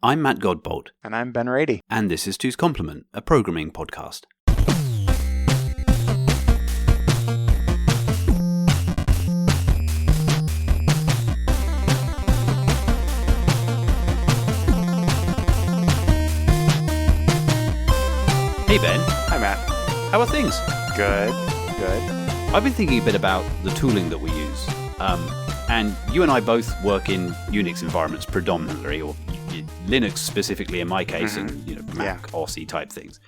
I'm Matt Godbolt. And I'm Ben Rady. And this is Two's Complement, a programming podcast. Hey Ben. Hi Matt. How are things? Good. I've been thinking a bit about the tooling that we use. And you and I both work in Unix environments predominantly, or Linux specifically in my case, and Mac, Aussie type things.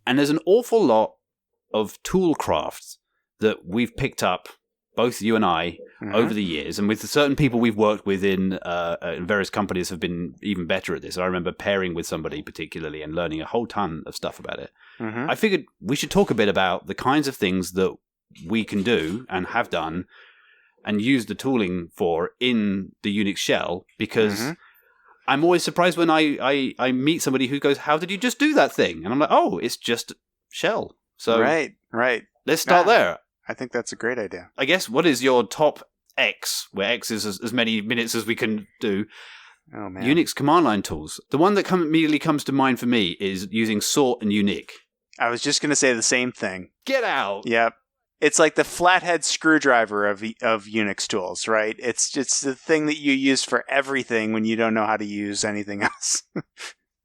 And there's an awful lot of tool crafts that we've picked up, both you and I, over the years. And with certain people we've worked with in various companies have been even better at this. I remember pairing with somebody particularly and learning a whole ton of stuff about it. I figured we should talk a bit about the kinds of things that we can do and have done and use the tooling for in the Unix shell, because I'm always surprised when I meet somebody who goes, how did you just do that thing? And I'm like, oh, it's just shell. So right. Let's start there. I think that's a great idea. I guess, what is your top X, where X is as many minutes as we can do? Oh, man. Unix command line tools. The one that immediately comes to mind for me is using sort and unique. I was just going to say the same thing. Get out! Yep. It's like the flathead screwdriver of Unix tools, right? It's the thing that you use for everything when you don't know how to use anything else.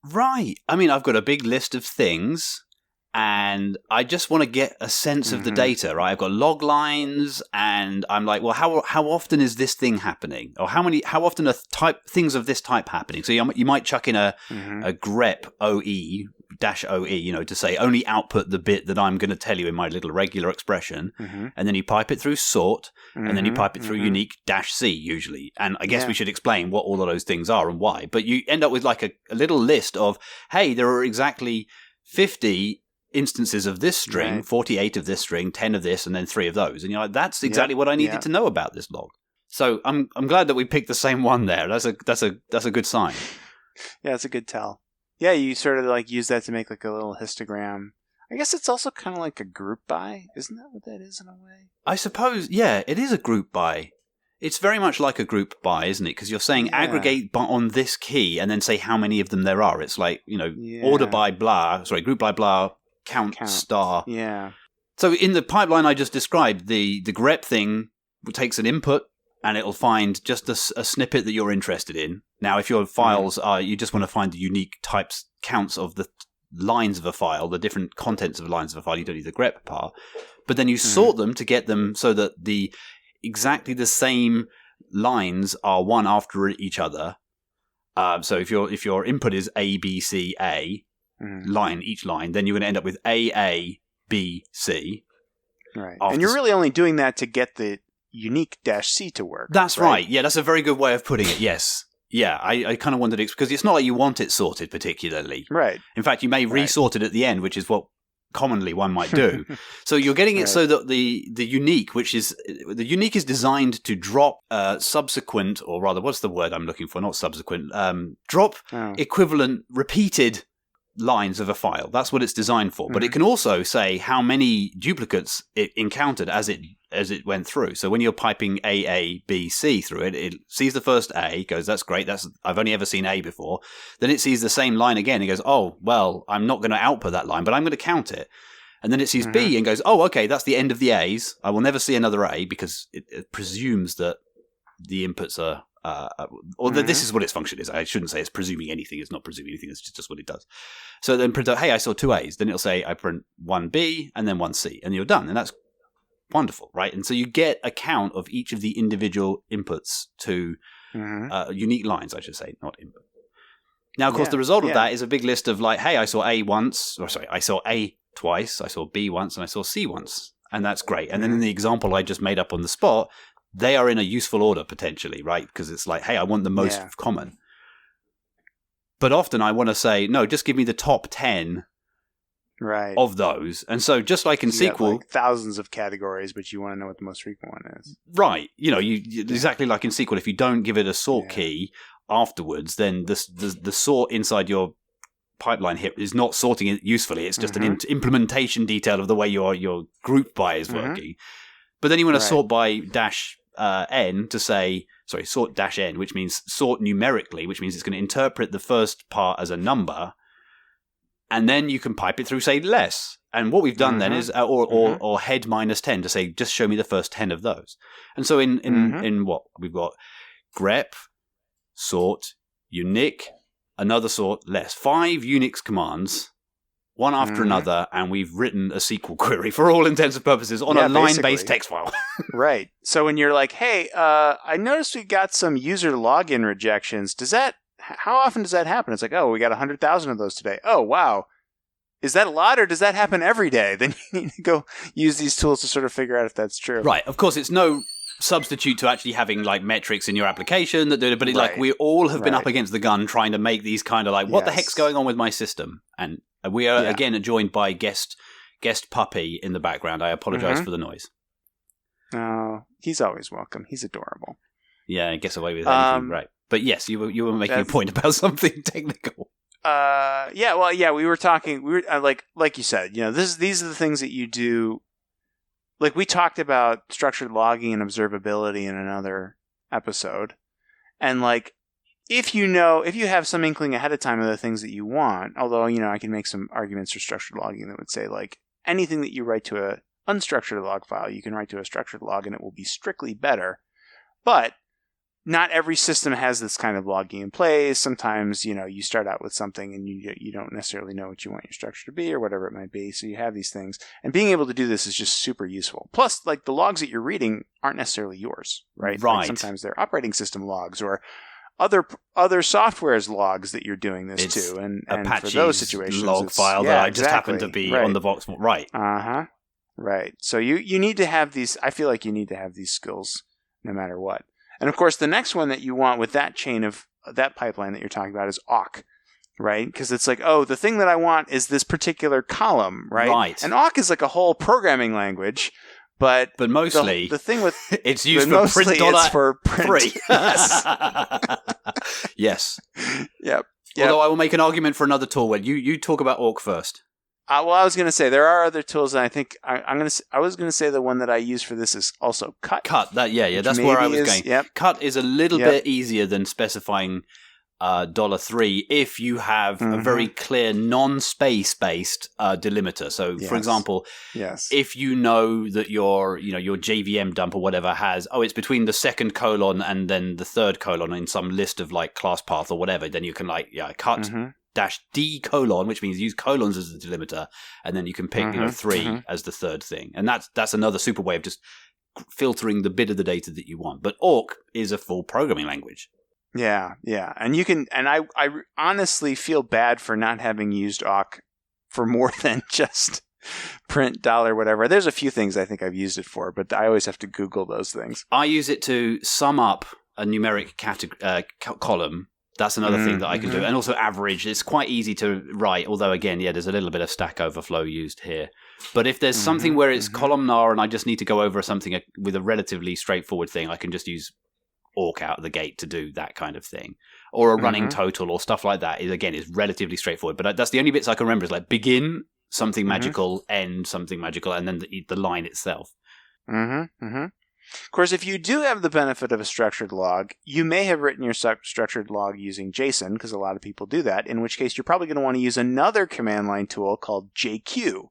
Right. I mean, I've got a big list of things, and I just want to get a sense of the data, right? I've got log lines, and I'm like, well, how often is this thing happening? Or how often are things of this type happening? So you might chuck in a grep OE, -OE, to say only output the bit that I'm going to tell you in my little regular expression, and then you pipe it through sort, and then you pipe it through unique -C usually. And I guess we should explain what all of those things are and why. But you end up with like a little list of, hey, there are exactly 50 instances of this string, 48 of this string, 10 of this, and then 3 of those. And you're like, that's exactly what I needed to know about this log. So I'm glad that we picked the same one there. That's a good sign. Yeah, it's a good tell. Yeah, you sort of like use that to make like a little histogram. I guess it's also kind of like a group by. Isn't that what that is in a way? I suppose, yeah, it is a group by. It's very much like a group by, isn't it? Because you're saying aggregate on this key and then say how many of them there are. It's like, order by blah, group by blah, count star. Yeah. So in the pipeline I just described, the grep thing takes an input, and it'll find just a snippet that you're interested in. Now, if your files are, you just want to find the unique types, counts of the lines of a file, the different contents of lines of a file, you don't need the grep part. But then you sort them to get them so that exactly the same lines are one after each other. So if your input is A, B, C, A, each line, then you're going to end up with A, B, C. Right. And you're really only doing that to get the unique -C to work. That's right. Yeah, that's a very good way of putting it, yes. Yeah, I kind of wondered, because it's not like you want it sorted particularly. Right. In fact, you may resort it at the end, which is what commonly one might do. So you're getting it so that the unique, is designed to drop subsequent, or rather, what's the word I'm looking for? Not subsequent. Drop equivalent repeated lines of a file. That's what it's designed for. But it can also say how many duplicates it encountered as it went through. So when you're piping A, B, C through it, it sees the first A, goes, that's great, I've only ever seen A before. Then it sees the same line again, it goes, oh, well, I'm not going to output that line, but I'm going to count it. And then it sees B and goes, oh, okay, that's the end of the A's. I will never see another A, because it presumes that the inputs are this is what its function is. I shouldn't say it's presuming anything. It's not presuming anything. It's just what it does. So then print out, hey, I saw 2 A's. Then it'll say I print 1 B and then 1 C, and you're done. And that's wonderful, right? And so you get a count of each of the individual inputs to unique lines, I should say, not input. Now, of course, the result of that is a big list of like, hey, I saw A once, I saw A twice, I saw B once, and I saw C once. And that's great. And then in the example I just made up on the spot, they are in a useful order potentially, right? Because it's like, hey, I want the most common. But often I want to say, no, just give me the top 10 of those. And so just like in SQL... like thousands of categories, but you want to know what the most frequent one is. Right. Exactly like in SQL, if you don't give it a sort key afterwards, then the sort inside your pipeline here is not sorting it usefully. It's just an implementation detail of the way your group by is working. But then you want to sort by -n to say sort-n, which means sort numerically, which means it's going to interpret the first part as a number, and then you can pipe it through, say, less. And what we've done then is, or head minus 10 to say, just show me the first 10 of those. And so in what we've got, grep, sort, unique, another sort, less. 5 Unix commands, one after another, and we've written a SQL query for all intents and purposes on a line-based text file. Right. So when you're like, hey, I noticed we got some user login rejections. How often does that happen? It's like, oh, we got 100,000 of those today. Oh, wow. Is that a lot, or does that happen every day? Then you need to go use these tools to sort of figure out if that's true. Right. Of course, it's no substitute to actually having like metrics in your application that do it, but like we all have been up against the gun trying to make these kind of like, what the heck's going on with my system? And we are again joined by guest puppy in the background. I apologize for the noise. Oh, he's always welcome. He's adorable. Yeah, he gets away with anything, right? But yes, you were making a point about something technical. We were talking. We were like you said, these are the things that you do. Like we talked about structured logging and observability in another episode, and like if you have some inkling ahead of time of the things that you want, although I can make some arguments for structured logging that would say like anything that you write to a unstructured log file, you can write to a structured log, and it will be strictly better, but not every system has this kind of logging in place. Sometimes, you start out with something and you don't necessarily know what you want your structure to be or whatever it might be. So you have these things. And being able to do this is just super useful. Plus, like the logs that you're reading aren't necessarily yours, right? Right. Like sometimes they're operating system logs or other software's logs that you're doing this to. And Apache's for those situations, log file that I just happen to be on the Vox. Right. Uh-huh. Right. So you need to have these. I feel like you need to have these skills no matter what. And of course, the next one that you want with that chain of that pipeline that you're talking about is awk, right? Because it's like, oh, the thing that I want is this particular column, right? Right. And awk is like a whole programming language, but mostly the thing with it's used for print it's for print. Yes. Yes. Yep. Although I will make an argument for another tool. When you talk about awk first. I was going to say there are other tools, and I think I was going to say the one that I use for this is also cut. Cut, that's where I was going. Yep. Cut is a little bit easier than specifying $3 if you have a very clear non-space based delimiter. So, for example, if you know that your JVM dump or whatever has it's between the second colon and then the third colon in some list of like class path or whatever, then you can cut. -D colon, which means use colons as the delimiter, and then you can pick 3 as the third thing, and that's another super way of just filtering the bit of the data that you want. But awk is a full programming language. Yeah, and you can, and I honestly feel bad for not having used awk for more than just print $, whatever. There's a few things I think I've used it for, but I always have to Google those things. I use it to sum up a numeric column. That's another thing that I can do. And also average. It's quite easy to write, although again, there's a little bit of Stack Overflow used here. But if there's something where it's columnar and I just need to go over something with a relatively straightforward thing, I can just use awk out of the gate to do that kind of thing. Or a running total or stuff like that is relatively straightforward. But that's the only bits I can remember is like begin something magical, end something magical, and then the line itself. Of course, if you do have the benefit of a structured log, you may have written your structured log using JSON, because a lot of people do that, in which case you're probably going to want to use another command line tool called JQ,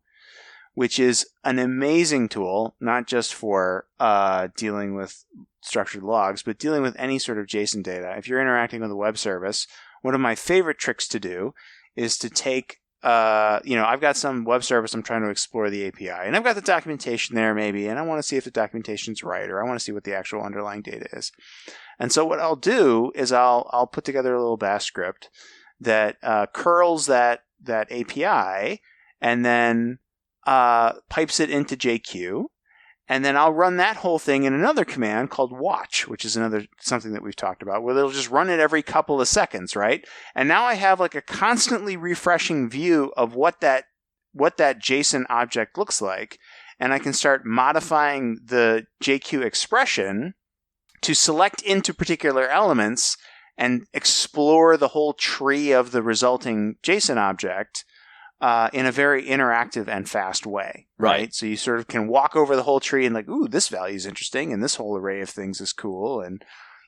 which is an amazing tool, not just for dealing with structured logs, but dealing with any sort of JSON data. If you're interacting with a web service, one of my favorite tricks to do is to take I've got some web service I'm trying to explore the API, and I've got the documentation there maybe, and I want to see if the documentation's right, or I want to see what the actual underlying data is. And so what I'll do is I'll put together a little bash script that curls that API and then pipes it into JQ. And then I'll run that whole thing in another command called watch, which is something that we've talked about, where it'll just run it every couple of seconds, right? And now I have like a constantly refreshing view of what that JSON object looks like, and I can start modifying the JQ expression to select into particular elements and explore the whole tree of the resulting JSON object in a very interactive and fast way, right? So you sort of can walk over the whole tree and like, ooh, this value is interesting, and this whole array of things is cool, and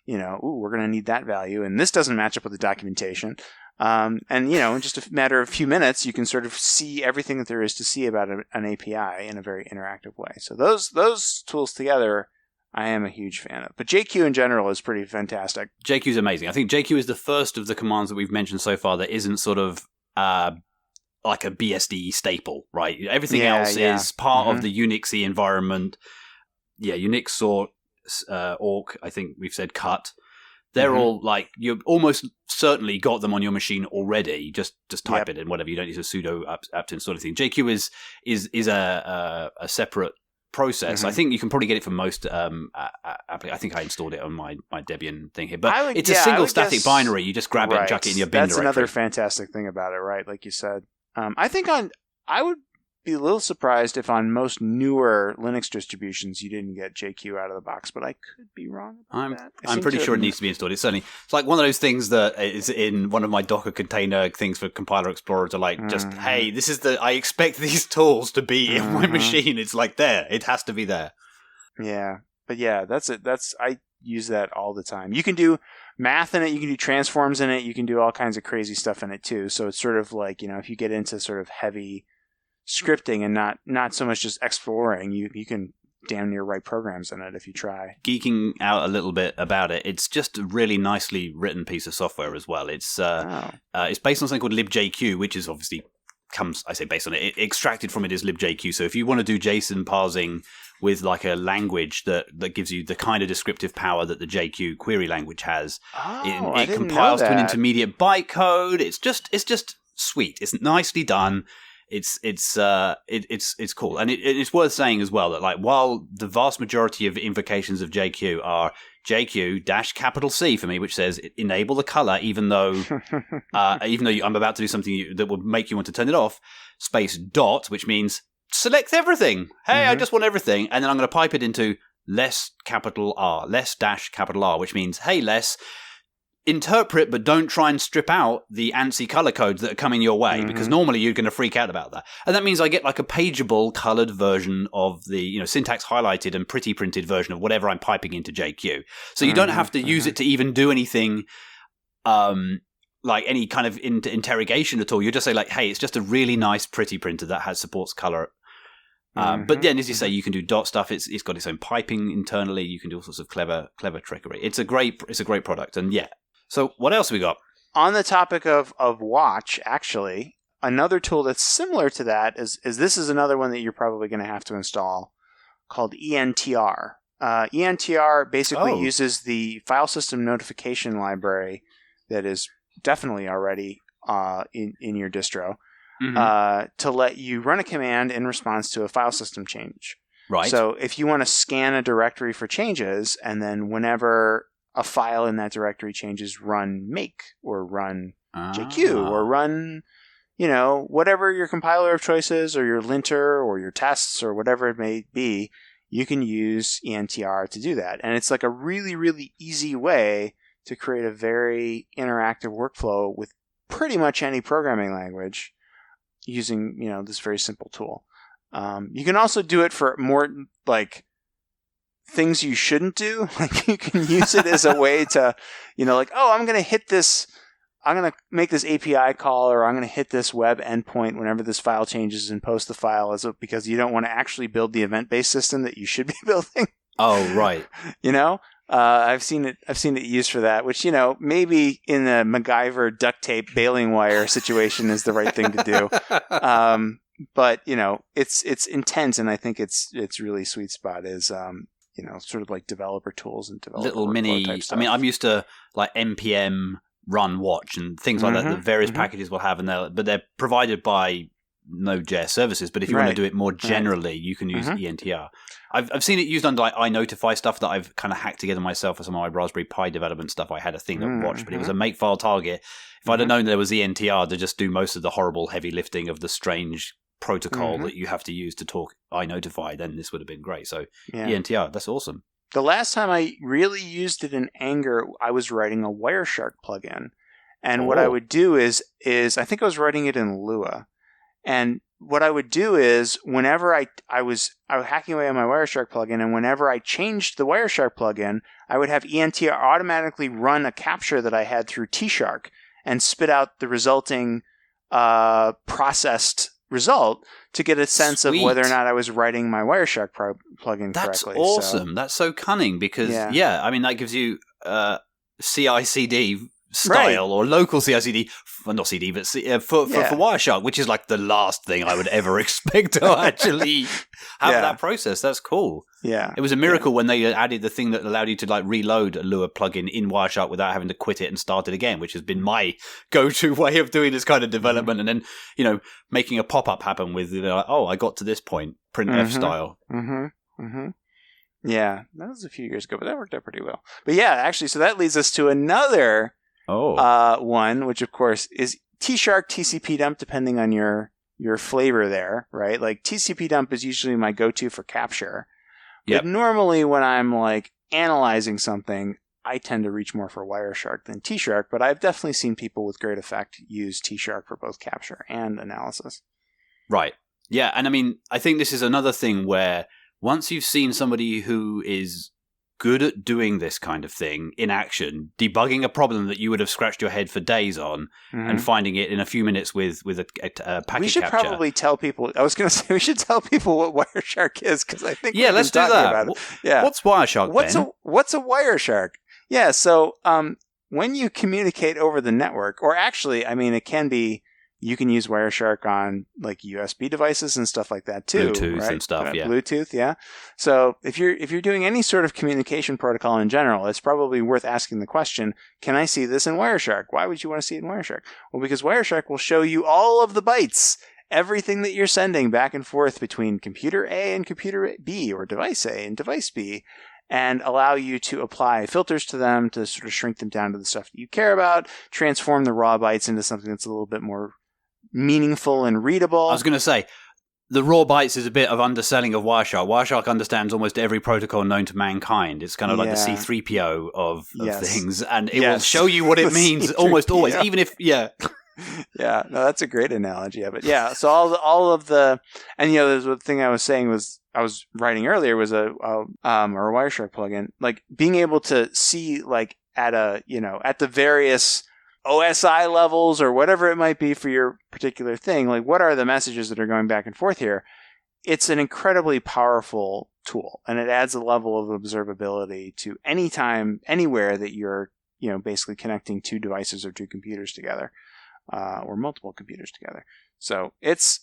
we're going to need that value, and this doesn't match up with the documentation. And, in just a matter of a few minutes, you can sort of see everything that there is to see about an API in a very interactive way. So those tools together, I am a huge fan of. But JQ in general is pretty fantastic. JQ is amazing. I think JQ is the first of the commands that we've mentioned so far that isn't sort of like a BSD staple, right? Everything else is part of the Unixy environment. Yeah, Unix or awk, I think we've said cut. They're all like, you've almost certainly got them on your machine already. Just type it in, whatever. You don't need a sudo apt install anything. JQ is a separate process. I think you can probably get it from most I think I installed it on my Debian thing here. But it's a single static binary. You just grab it and chuck it in your bin That's directory. Another fantastic thing about it, right? Like you said. I think I would be a little surprised if on most newer Linux distributions you didn't get JQ out of the box, but I could be wrong about that. I'm pretty sure it needs to be installed. It's like one of those things that is in one of my Docker container things for Compiler Explorer to like just, hey, this is I expect these tools to be in my machine. It's like there. It has to be there. Yeah. But yeah, that's it. I use that all the time. You can do math in it. You can do transforms in it. You can do all kinds of crazy stuff in it too. So it's sort of like, if you get into sort of heavy scripting and not so much just exploring, you can damn near write programs in it if you try. Geeking out a little bit about it, it's just a really nicely written piece of software as well. It's based on something called libjq, which is obviously based on it extracted from it is libjq. So if you want to do JSON parsing with like a language that gives you the kind of descriptive power that the JQ query language has, it compiles to an intermediate bytecode. It's just sweet. It's nicely done. It's cool, and it's worth saying as well that like while the vast majority of invocations of JQ are JQ-C for me, which says enable the color, even though I'm about to do something that will make you want to turn it off, space dot, which means select everything. Hey, I just want everything, and then I'm going to pipe it into less capital R, less dash capital R, which means hey, less. Interpret, but don't try and strip out the ANSI color codes that are coming your way, because normally you're going to freak out about that. And that means I get like a pageable colored version of the, syntax highlighted and pretty printed version of whatever I'm piping into JQ. So you don't have to use it to even do anything, like any kind of interrogation at all. You just say like, hey, it's just a really nice, pretty printer that supports color. But then, as you say, you can do dot stuff. It's got its own piping internally. You can do all sorts of clever trickery. It's a great product. And yeah. So what else have we got? On the topic of watch, actually, another tool that's similar to that is this is another one that you're probably going to have to install called ENTR. ENTR basically uses the file system notification library that is definitely already in your distro to let you run a command in response to a file system change. Right. So if you want to scan a directory for changes, and then whenever a file in that directory changes, run make or run JQ or run, whatever your compiler of choice is, or your linter or your tests or whatever it may be, you can use ENTR to do that. And it's like a really, really easy way to create a very interactive workflow with pretty much any programming language using, this very simple tool. You can also do it for more like things you shouldn't do. Like you can use it as a way to, I'm going to make this API call, or I'm going to hit this web endpoint whenever this file changes and post the file because you don't want to actually build the event-based system that you should be building. Oh, right. I've seen it used for that, which, maybe in the MacGyver duct tape baling wire situation is the right thing to do. But, it's intense, and I think it's really sweet spot is, sort of like developer tools and developer little mini. type stuff. I mean, I'm used to like npm run watch and things like that. The various packages will have, but they're provided by Node.js services. But if you want to do it more generally, you can use ENTR. I've seen it used under like iNotify stuff that I've kind of hacked together myself for some of my Raspberry Pi development stuff. I had a thing that watched, but it was a makefile target. If I'd have known there was ENTR to just do most of the horrible heavy lifting of the strange protocol that you have to use to talk iNotify, then this would have been great. So ENTR, that's awesome. The last time I really used it in anger, I was writing a Wireshark plugin. And what I would do is I think I was writing it in Lua. And what I would do is whenever I was hacking away on my Wireshark plugin, and whenever I changed the Wireshark plugin, I would have ENTR automatically run a capture that I had through T-Shark and spit out the resulting processed result to get a sense of whether or not I was writing my Wireshark plugin correctly. That's awesome. So, that's so cunning because, I mean, that gives you CI/CD style or local CI/CD, well, not CD, but for Wireshark, which is like the last thing I would ever expect to actually have that process. That's cool. Yeah. It was a miracle when they added the thing that allowed you to like reload a Lua plugin in Wireshark without having to quit it and start it again, which has been my go-to way of doing this kind of development. And then, making a pop-up happen with, I got to this point, printf style. Yeah, that was a few years ago, but that worked out pretty well. But yeah, actually, so that leads us to another one, which of course is T-Shark, TCP dump, depending on your flavor there, right? Like TCP dump is usually my go-to for capture. But normally when I'm like analyzing something, I tend to reach more for Wireshark than T-Shark, but I've definitely seen people with great effect use T-Shark for both capture and analysis. Right. Yeah, and I mean, I think this is another thing where once you've seen somebody who is good at doing this kind of thing in action, debugging a problem that you would have scratched your head for days on, and finding it in a few minutes with a packet capture. We should probably tell people. I was going to say we should tell people what Wireshark is because I think let's do that. What's Wireshark? What's a Wireshark? Yeah, so when you communicate over the network, or actually, I mean, it can be. You can use Wireshark on like USB devices and stuff like that too. Bluetooth right? and stuff, Bluetooth, yeah. So if you're doing any sort of communication protocol in general, it's probably worth asking the question, can I see this in Wireshark? Why would you want to see it in Wireshark? Well, because Wireshark will show you all of the bytes, everything that you're sending back and forth between computer A and computer B, or device A and device B, and allow you to apply filters to them to sort of shrink them down to the stuff that you care about, transform the raw bytes into something that's a little bit more meaningful and readable. I was going to say, the raw bytes is a bit of underselling of Wireshark. Wireshark understands almost every protocol known to mankind. It's kind of like the C-3PO of things, and it will show you what it means almost always, even if, Yeah, no, that's a great analogy of it. Yeah, so all of the, and the thing I was saying was, I was writing earlier was a Wireshark plugin, like being able to see like at the various OSI levels or whatever it might be for your particular thing, like what are the messages that are going back and forth here? It's an incredibly powerful tool, and it adds a level of observability to any time, anywhere that you're, basically connecting two devices or two computers together, or multiple computers together. So it's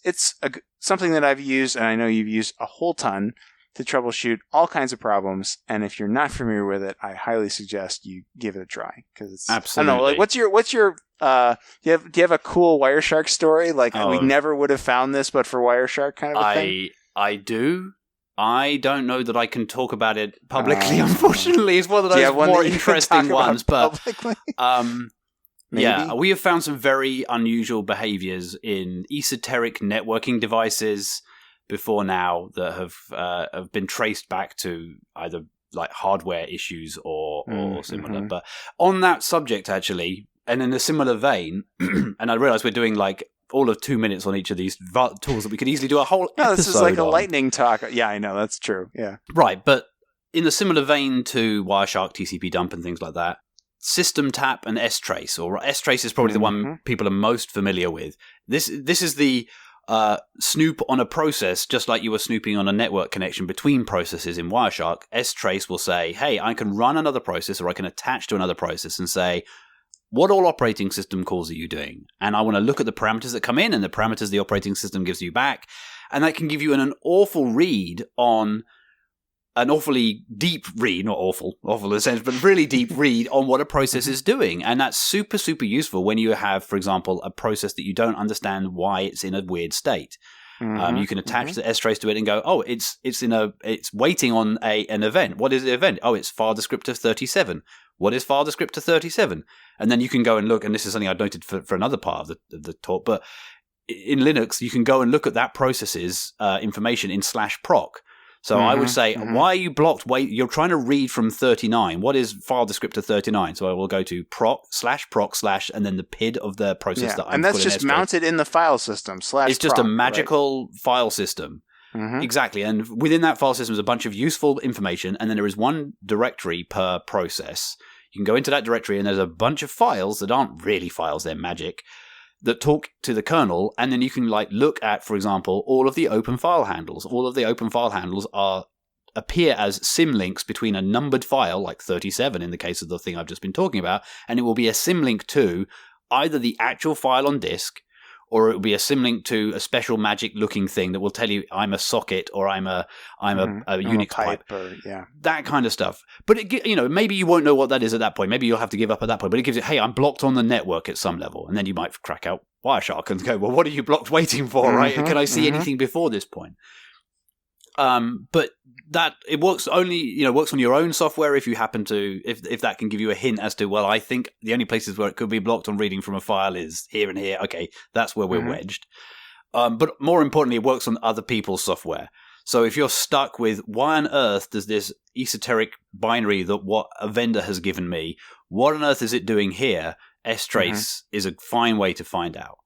something that I've used, and I know you've used a whole ton to troubleshoot all kinds of problems. And if you're not familiar with it, I highly suggest you give it a try, because it's absolutely. I don't know, like what's your do you have a cool Wireshark story? Like we never would have found this, but for Wireshark kind of a thing. I do. I don't know that I can talk about it publicly. Unfortunately, it's one of those more interesting ones. But we have found some very unusual behaviors in esoteric networking devices before now that have been traced back to either like hardware issues or similar. But on that subject, actually, and in a similar vein, and I realize we're doing like all of 2 minutes on each of these tools that we could easily do a whole episode. No, this is like a lightning talk. Yeah, I know, that's true. Yeah, right. But in a similar vein to Wireshark, TCP dump, and things like that, System Tap and strace, or strace is probably the one people are most familiar with. This is the snoop on a process, just like you were snooping on a network connection between processes in Wireshark. strace will say, hey, I can run another process, or I can attach to another process and say, what all operating system calls are you doing? And I want to look at the parameters that come in and the parameters the operating system gives you back. And that can give you an awful read on an awfully deep read, not awful in a sense, but really deep read on what a process is doing. And that's super, super useful when you have, for example, a process that you don't understand why it's in a weird state. You can attach the strace to it and go, oh, it's waiting on an event. What is the event? Oh, it's file descriptor 37. What is file descriptor 37? And then you can go and look, and this is something I noted for another part of the talk, but in Linux, you can go and look at that process's information in /proc. So I would say, why are you blocked? Wait, you're trying to read from 39. What is file descriptor 39? So I will go to proc / and then the PID of the process that I'm and that's calling just mounted in the file system / It's just a proc, magical file system. Exactly. And within that file system is a bunch of useful information, and then there is one directory per process. You can go into that directory, and there's a bunch of files that aren't really files, they're magic, that talk to the kernel, and then you can look at, for example, all of the open file handles. All of the open file handles appear as symlinks between a numbered file, like 37 in the case of the thing I've just been talking about, and it will be a symlink to either the actual file on disk, or it will be a symlink to a special magic-looking thing that will tell you I'm a socket or I'm a Unix pipe. That kind of stuff. But maybe you won't know what that is at that point. Maybe you'll have to give up at that point. But it gives you, hey, I'm blocked on the network at some level, and then you might crack out Wireshark and go, well, what are you blocked waiting for, right? Can I see anything before this point? But that it works only works on your own software if you happen to if that can give you a hint as to, well, I think the only places where it could be blocked on reading from a file is here and here. Okay, that's where we're wedged. But more importantly, it works on other people's software. So if you're stuck with, why on earth does this esoteric binary that what a vendor has given me, what on earth is it doing here? strace is a fine way to find out.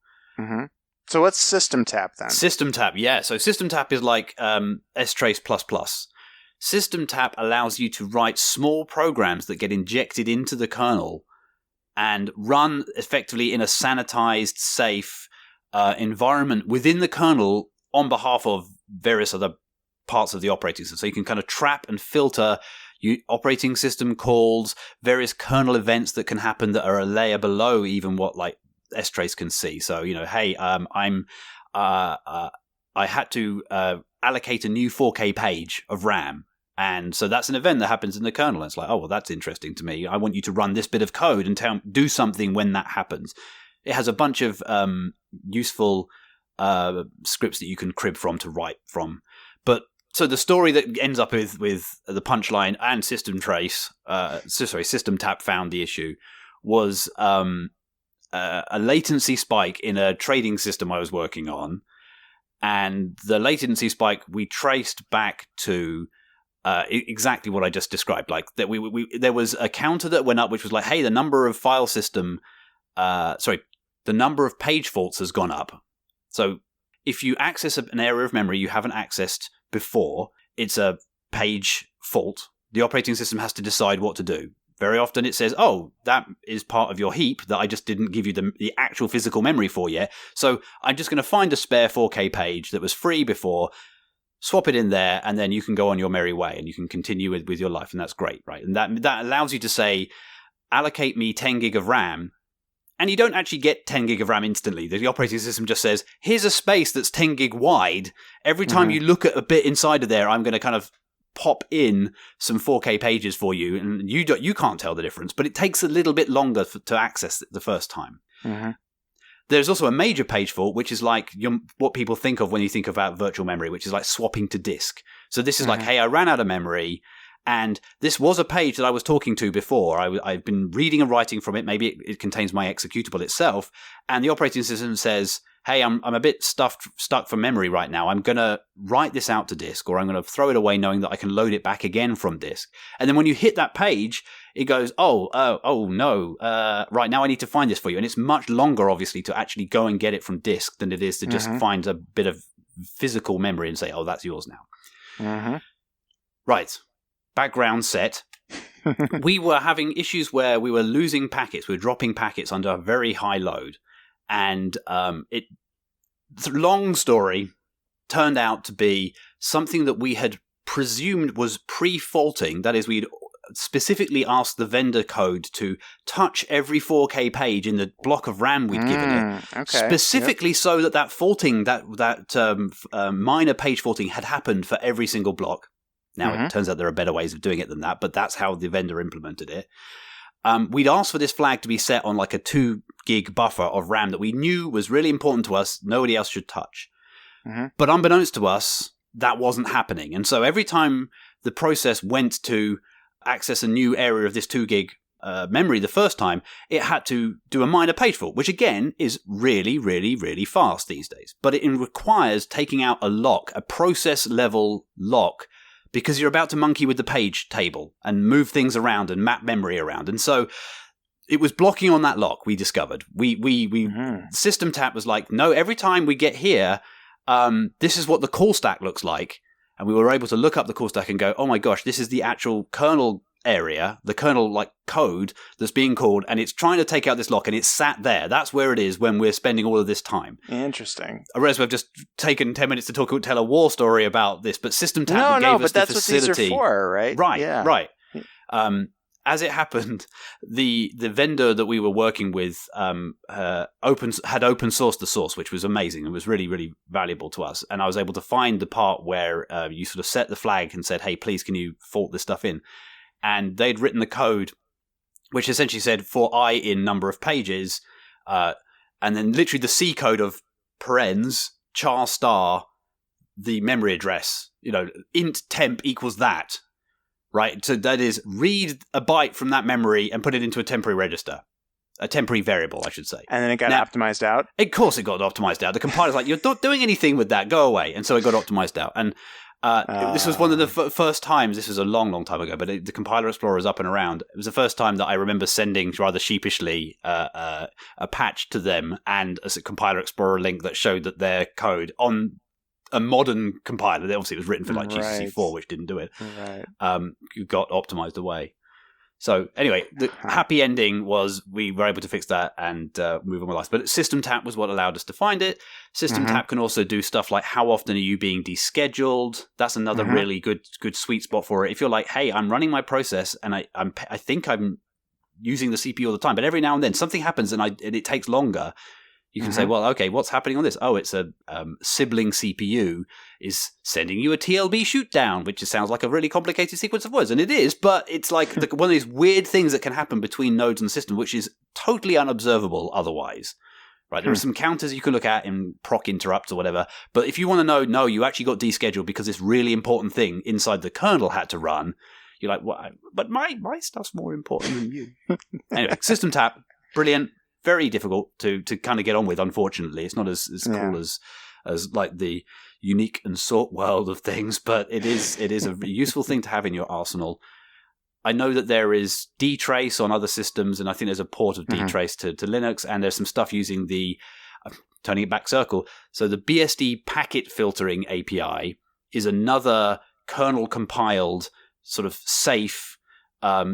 So what's system tap then? System tap, yeah. So system tap is like strace++. System tap allows you to write small programs that get injected into the kernel and run effectively in a sanitized, safe environment within the kernel on behalf of various other parts of the operating system. So you can kind of trap and filter operating system calls, various kernel events that can happen that are a layer below even what like strace can see. So, hey, I had to allocate a new 4K page of RAM. And so that's an event that happens in the kernel. It's like, oh, well, that's interesting to me. I want you to run this bit of code and do something when that happens. It has a bunch of useful scripts that you can crib from to write from. But so the story that ends up with the punchline and system tap found the issue was a latency spike in a trading system I was working on. And the latency spike we traced back to exactly what I just described. Like that, there was a counter that went up, which was like, hey, the number of the number of page faults has gone up. So if you access an area of memory you haven't accessed before, it's a page fault. The operating system has to decide what to do. Very often it says, oh, that is part of your heap that I just didn't give you the actual physical memory for yet. So I'm just going to find a spare 4K page that was free before, swap it in there, and then you can go on your merry way and you can continue with your life. And that's great, right? And that allows you to say, allocate me 10 gig of RAM. And you don't actually get 10 gig of RAM instantly. The operating system just says, here's a space that's 10 gig wide. Every time you look at a bit inside of there, I'm going to kind of pop in some 4K pages for you. And you can't tell the difference, but it takes a little bit longer to access it the first time. There's also a major page fault, which is like what people think of when you think about virtual memory, which is like swapping to disk. So this is like, hey, I ran out of memory. And this was a page that I was talking to before. I've been reading and writing from it. Maybe it contains my executable itself. And the operating system says, hey, I'm a bit stuck for memory right now. I'm going to write this out to disk, or I'm going to throw it away knowing that I can load it back again from disk. And then when you hit that page, it goes, oh no, right now I need to find this for you. And it's much longer, obviously, to actually go and get it from disk than it is to just find a bit of physical memory and say, oh, that's yours now. Right. Background set. We were having issues where we were losing packets. We were dropping packets under a very high load. And long story, turned out to be something that we had presumed was pre-faulting. That is, we'd specifically asked the vendor code to touch every 4K page in the block of RAM we'd given it. Specifically so that faulting, that minor page faulting had happened for every single block. Now, it turns out there are better ways of doing it than that, but that's how the vendor implemented it. We'd asked for this flag to be set on like a 2 gig buffer of RAM that we knew was really important to us. Nobody else should touch. But unbeknownst to us, that wasn't happening. And so every time the process went to access a new area of this 2 gig memory the first time, it had to do a minor page fault, which again is really, really, really fast these days. But it requires taking out a lock, a process level lock, because you're about to monkey with the page table and move things around and map memory around. And so it was blocking on that lock, we discovered. System tap was like, no, every time we get here, this is what the call stack looks like. And we were able to look up the call stack and go, oh my gosh, this is the actual kernel area, the kernel like code that's being called, and it's trying to take out this lock, and it's sat there. That's where it is when we're spending all of this time. Interesting. Whereas we've just taken 10 minutes to tell a war story about this, but System Tap gave us the facility. No, but that's what these are for, right? Right, yeah. Right. As it happened, the vendor that we were working with had open sourced the source, which was amazing. It was really, really valuable to us. And I was able to find the part where you sort of set the flag and said, hey, please, can you fault this stuff in? And they'd written the code, which essentially said for I in number of pages, and then literally the C code of parens, char star, the memory address, int temp equals that, right? So that is read a byte from that memory and put it into a temporary register, a temporary variable, I should say. And then it got optimized out? Of course it got optimized out. The compiler's like, you're not doing anything with that, go away. And so it got optimized out. And this was one of the first times, this was a long, long time ago, but the compiler explorer is up and around. It was the first time that I remember sending, rather sheepishly, a patch to them and a compiler explorer link that showed that their code on a modern compiler, obviously it was written for like GCC4, which didn't do it, got optimized away. So anyway, the happy ending was we were able to fix that and move on with life. But System Tap was what allowed us to find it. System Tap can also do stuff like how often are you being descheduled? That's another really good sweet spot for it. If you're like, hey, I'm running my process and I think I'm using the CPU all the time, but every now and then something happens and it takes longer. You can say, well, okay, what's happening on this? Oh, it's a sibling CPU is sending you a TLB shoot down, which just sounds like a really complicated sequence of words. And it is, but it's like one of these weird things that can happen between nodes and systems, which is totally unobservable otherwise. Right? There are some counters you can look at in proc interrupts or whatever. But if you want to know, no, you actually got descheduled because this really important thing inside the kernel had to run, you're like, what? But my stuff's more important than you. Anyway, System Tap, brilliant. Very difficult to kind of get on with, unfortunately. It's not as cool as like the unique and sort world of things, but it is a useful thing to have in your arsenal. I know that there is dtrace on other systems, and I think there's a port of dtrace to Linux, and there's some stuff using turning it back circle. So the BSD packet filtering API is another kernel compiled sort of safe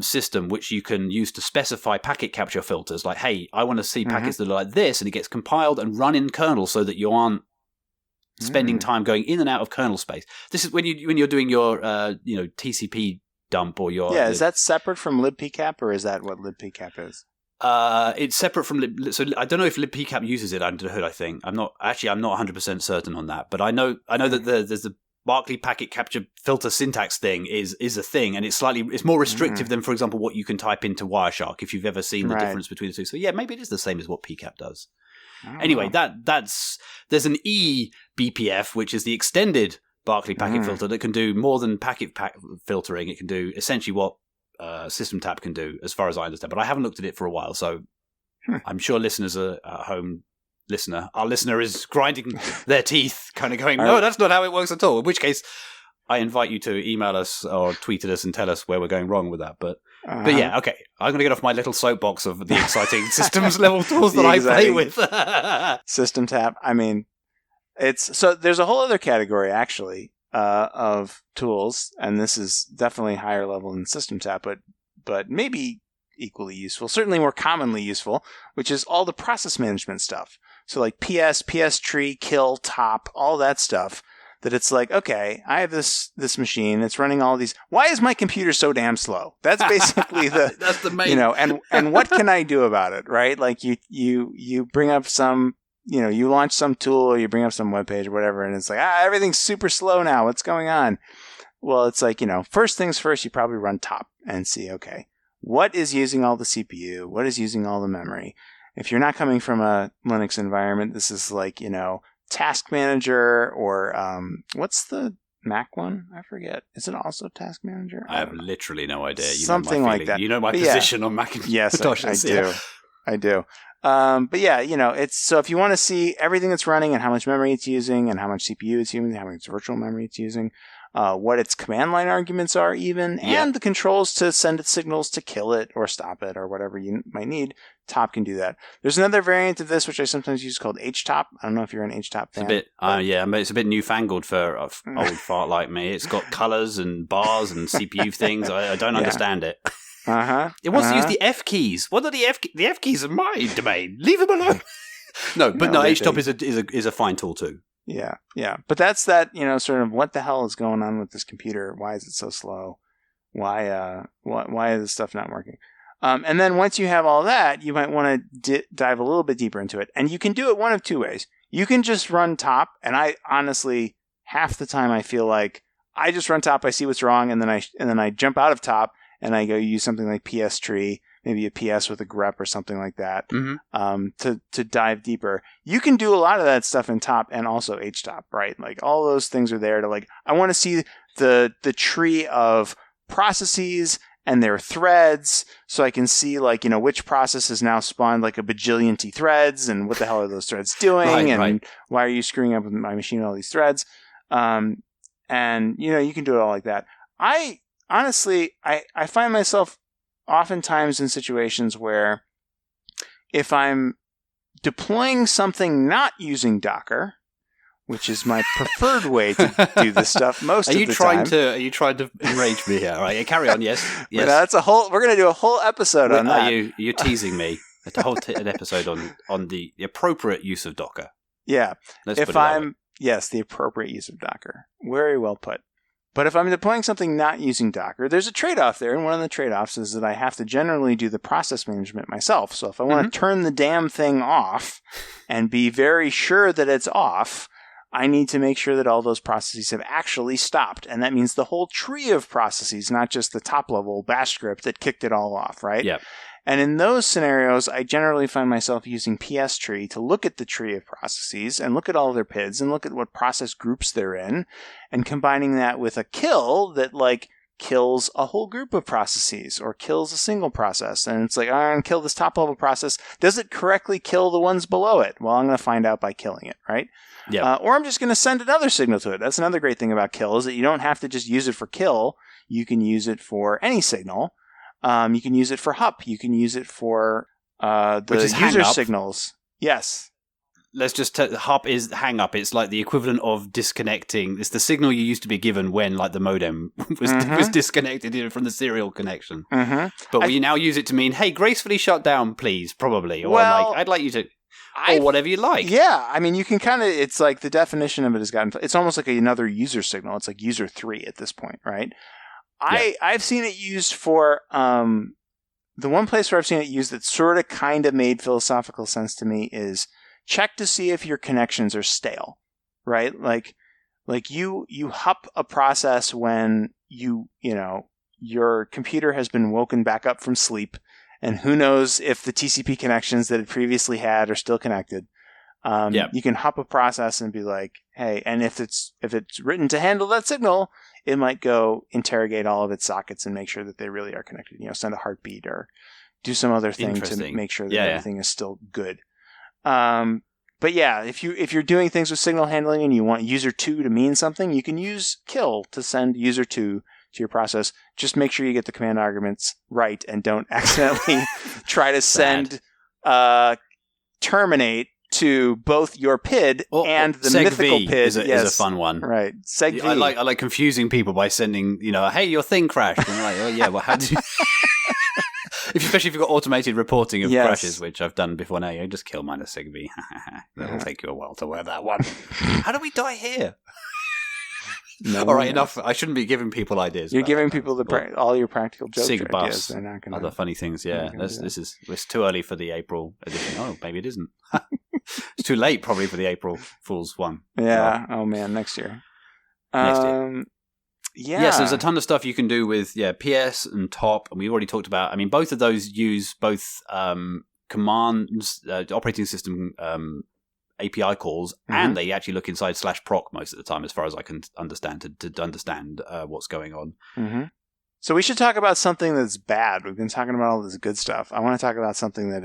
system which you can use to specify packet capture filters. Like, hey, I want to see packets that are like this, and it gets compiled and run in kernel so that you aren't spending time going in and out of kernel space. This is when you're doing your TCP dump or your is that separate from libpcap, or is that what libpcap is? It's separate from so I don't know if libpcap uses it under the hood. I think I'm not 100% certain on that, but I know that there's the Barclay packet capture filter syntax thing is a thing, and it's more restrictive than, for example, what you can type into Wireshark, if you've ever seen the difference between the two. So yeah, maybe it is the same as what PCAP does. Anyway, there's an eBPF, which is the extended Barclay packet filter that can do more than packet filtering. It can do essentially what System Tap can do, as far as I understand. But I haven't looked at it for a while, so I'm sure listeners are at home. Our listener is grinding their teeth, kind of going, no, that's not how it works at all. In which case, I invite you to email us or tweet at us and tell us where we're going wrong with that. But yeah, okay. I'm going to get off my little soapbox of the exciting systems level tools that I play with. System Tap. I mean, so there's a whole other category actually of tools, and this is definitely higher level than System Tap, but maybe equally useful, certainly more commonly useful, which is all the process management stuff. So like PS tree, kill, top, all that stuff, that it's like, okay, I have this machine, it's running all these. Why is my computer so damn slow? That's basically that's the main, and what can I do about it, right? Like you bring up some, you launch some tool or you bring up some web page or whatever, and it's like, everything's super slow now. What's going on? Well, it's like, first things first, you probably run top and see, okay, what is using all the CPU? What is using all the memory? If you're not coming from a Linux environment, this is like, Task Manager or what's the Mac one? I forget. Is it also Task Manager? I have literally no idea. Something like that. You know my position on Mac. Yes, I do. But yeah, it's so if you want to see everything that's running and how much memory it's using and how much CPU it's using, how much virtual memory it's using, what its command line arguments are even, and the controls to send it signals to kill it or stop it or whatever you might need. Top can do that. There's another variant of this which I sometimes use called HTOP. I don't know if you're an HTOP fan. It's a bit newfangled for an old fart like me. It's got colors and bars and CPU things. I don't understand it. It wants to use the F keys. What are the F keys? Are my domain. Leave them alone. No, HTOP is a fine tool too. Yeah. But that's that, sort of what the hell is going on with this computer? Why is it so slow? Why is this stuff not working? And then once you have all that, you might want to dive a little bit deeper into it. And you can do it one of two ways. You can just run top, and I honestly, half the time I feel like I just run top, I see what's wrong, and then I jump out of top, and I go use something like PS tree, maybe a PS with a grep or something like that, to dive deeper. You can do a lot of that stuff in top and also HTOP, right? Like all those things are there to I want to see the tree of processes and their threads, so I can see which process has now spawned like a bajillion T threads, and what the hell are those threads doing, why are you screwing up with my machine with all these threads? And you can do it all like that. I honestly find myself oftentimes in situations where if I'm deploying something not using Docker, which is my preferred way to do this stuff most of the time. Are you trying to enrage me here? All right, carry on. Yes. But that's we're going to do a whole episode on that. You're teasing me. An episode on the appropriate use of Docker. Yeah. The appropriate use of Docker. Very well put. But if I'm deploying something not using Docker, there's a trade-off there, and one of the trade-offs is that I have to generally do the process management myself. So if I want to turn the damn thing off and be very sure that it's off, I need to make sure that all those processes have actually stopped. And that means the whole tree of processes, not just the top-level bash script that kicked it all off, right? Yep. And in those scenarios, I generally find myself using PS tree to look at the tree of processes and look at all their PIDs and look at what process groups they're in, and combining that with a kill that kills a whole group of processes or kills a single process. And it's I'm going to kill this top level process. Does it correctly kill the ones below it? Well, I'm going to find out by killing it, right? Yeah. Or I'm just going to send another signal to it. That's another great thing about kill, is that you don't have to just use it for kill. You can use it for any signal. You can use it for HUP. You can use it for the user signals. Yes. Let's just HUP is hang up. It's like the equivalent of disconnecting. It's the signal you used to be given when the modem was disconnected from the serial connection. But we now use it to mean, hey, gracefully shut down, please, probably. Or I'd like you to... Or whatever you like. Yeah, I mean, you can kind of, it's the definition of it has gotten, it's almost like another user signal. It's like user 3 at this point, right? I've seen it used for, the one place where I've seen it used that sort of kind of made philosophical sense to me is check to see if your connections are stale, right? Like you HUP a process when your computer has been woken back up from sleep, and who knows if the TCP connections that it previously had are still connected. You can HUP a process and be like, hey, and if it's written to handle that signal, it might go interrogate all of its sockets and make sure that they really are connected. Send a heartbeat or do some other thing to make sure that everything is still good. But yeah, if you're doing things with signal handling and you want user 2 to mean something, you can use kill to send user 2 to your process. Just make sure you get the command arguments right and don't accidentally try to send terminate to both your PID and the mythical PID. Is a fun one. Right. SegV. I like confusing people by sending, hey, your thing crashed. And they're like, oh yeah, well, how do you... Especially if you've got automated reporting of crashes, which I've done before now. You just kill -SegV. That'll take you a while to wear that one. How do we die here? No, all right, enough. I shouldn't be giving people ideas. You're giving people all your practical jokes. Sig ideas. They're not gonna, other funny things. Yeah, it's too early for the April edition. Oh, maybe it isn't. It's too late, probably, for the April Fool's one. Yeah. Oh man, next year. Next year. Yeah. Yes, there's a ton of stuff you can do with PS and top, and we already talked about. I mean, both of those use both commands, operating system API calls, and they actually look inside /proc most of the time, as far as I can understand, to understand what's going on. So we should talk about something that's bad. We've been talking about all this good stuff. I want to talk about something that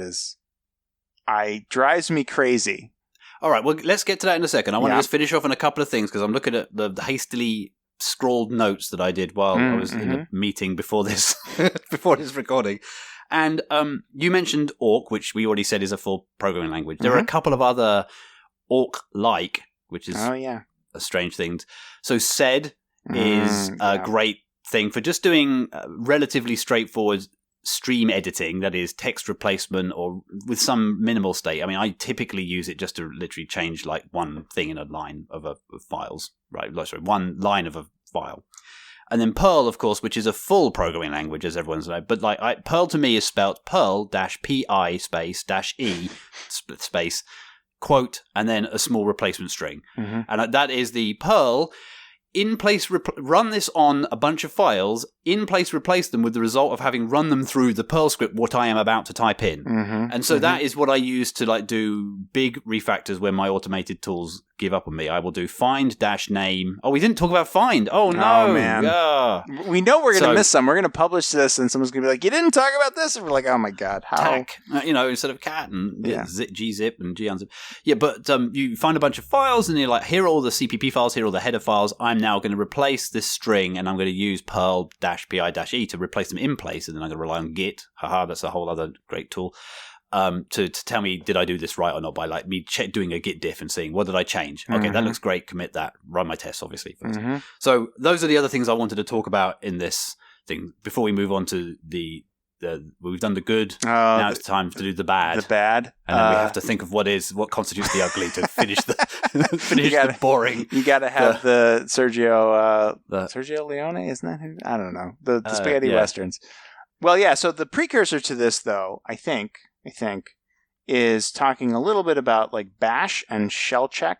drives me crazy. All right, well, let's get to that in a second. I want to just finish off on a couple of things, because I'm looking at the hastily scrawled notes that I did while I was in a meeting before this recording. And you mentioned awk, which we already said is a full programming language. There are a couple of other awk-like, which is a strange thing. So sed is a great thing for just doing relatively straightforward stream editing, that is text replacement or with some minimal state. I mean, I typically use it just to literally change like one thing in a line of files, right? Sorry, one line of a file. And then Perl, of course, which is a full programming language, as everyone's known. But like Perl to me is spelled Perl-pi space -e space quote and then a small replacement string. And that is the Perl in place. Run this on a bunch of files. In place, replace them with the result of having run them through the Perl script. What I am about to type in, and so that is what I use to like do big refactors when my automated tools give up on me. I will do find-name. Oh, we didn't talk about find. Oh no, man. We know we're going to miss some. We're going to publish this, and someone's going to be like, "You didn't talk about this," and we're like, "Oh my god, how?" Tac, instead of cat and gzip and gunzip. Yeah, but you find a bunch of files, and you're like, "Here are all the CPP files. Here are all the header files. I'm now going to replace this string, and I'm going to use Perl-pi-e to replace them in place, and then I'm going to rely on Git. Haha, that's a whole other great tool." To tell me, did I do this right or not, by like me doing a git diff and seeing what did I change. Okay, that looks great. Commit that. Run my tests, obviously. First. So those are the other things I wanted to talk about in this thing before we move on to we've done the good. Now it's time to do the bad. The bad, and then we have to think of what constitutes the ugly to finish the boring. You got to have the Sergio Leone, isn't that who? I don't know. The spaghetti westerns. Well, yeah. So the precursor to this, though, I think, is talking a little bit about like bash and shell check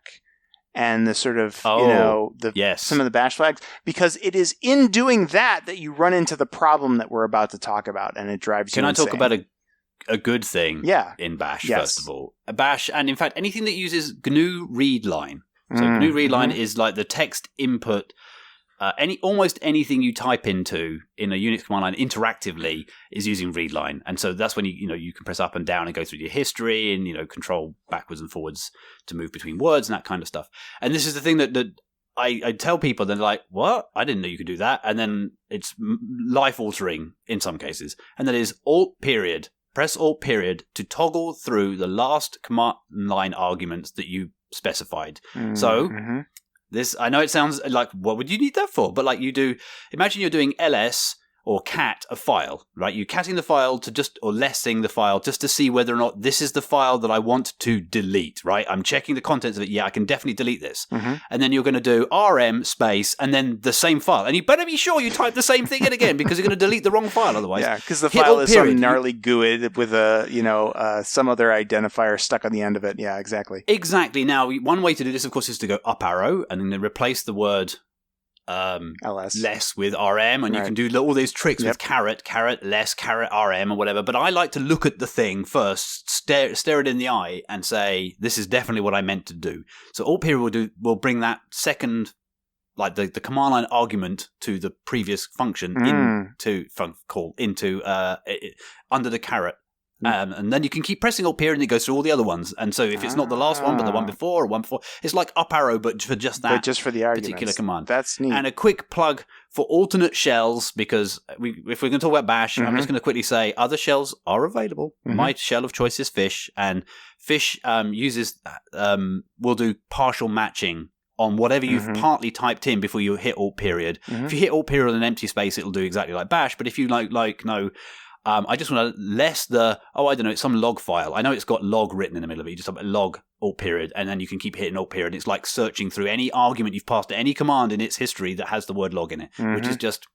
and the sort of, some of the bash flags, because it is in doing that you run into the problem that we're about to talk about, and it drives you insane. Can I talk about a good thing in bash, first of all? Bash, and in fact, anything that uses GNU readline. So GNU readline is like the text input. Almost anything you type into in a Unix command line interactively is using readline, and so that's when you can press up and down and go through your history and control backwards and forwards to move between words and that kind of stuff. And this is the thing that I tell people, they're like, "What? I didn't know you could do that." And then it's life altering in some cases, and that is Alt period. Press Alt period to toggle through the last command line arguments that you specified. So. This, I know it sounds like, what would you need that for? But like imagine you're doing ls or cat a file, right? You're catting the file or lessing the file just to see whether or not this is the file that I want to delete, right? I'm checking the contents of it. Yeah, I can definitely delete this. And then you're going to do rm space and then the same file. And you better be sure you type the same thing in again because you're going to delete the wrong file otherwise. Yeah, because the file is some gnarly GUID with some other identifier stuck on the end of it. Yeah, exactly. Exactly. Now, one way to do this, of course, is to go up arrow and then replace the word less with rm, and you can do all these tricks with caret less caret rm or whatever. But I like to look at the thing first, stare it in the eye, and say this is definitely what I meant to do. So Alt period will bring that second, like the command line argument to the previous function into under the caret. And then you can keep pressing Alt period and it goes through all the other ones. And so if it's not the last one, but the one before, it's like up arrow, but for just that for the particular command. That's neat. And a quick plug for alternate shells, because if we're going to talk about bash, I'm just going to quickly say other shells are available. My shell of choice is fish, and fish will do partial matching on whatever you've partly typed in before you hit Alt period. If you hit Alt period on an empty space, it'll do exactly like bash. But if you I just want to less it's some log file. I know it's got log written in the middle of it. You just have a log Alt period, and then you can keep hitting Alt period. It's like searching through any argument you've passed to any command in its history that has the word log in it, which is just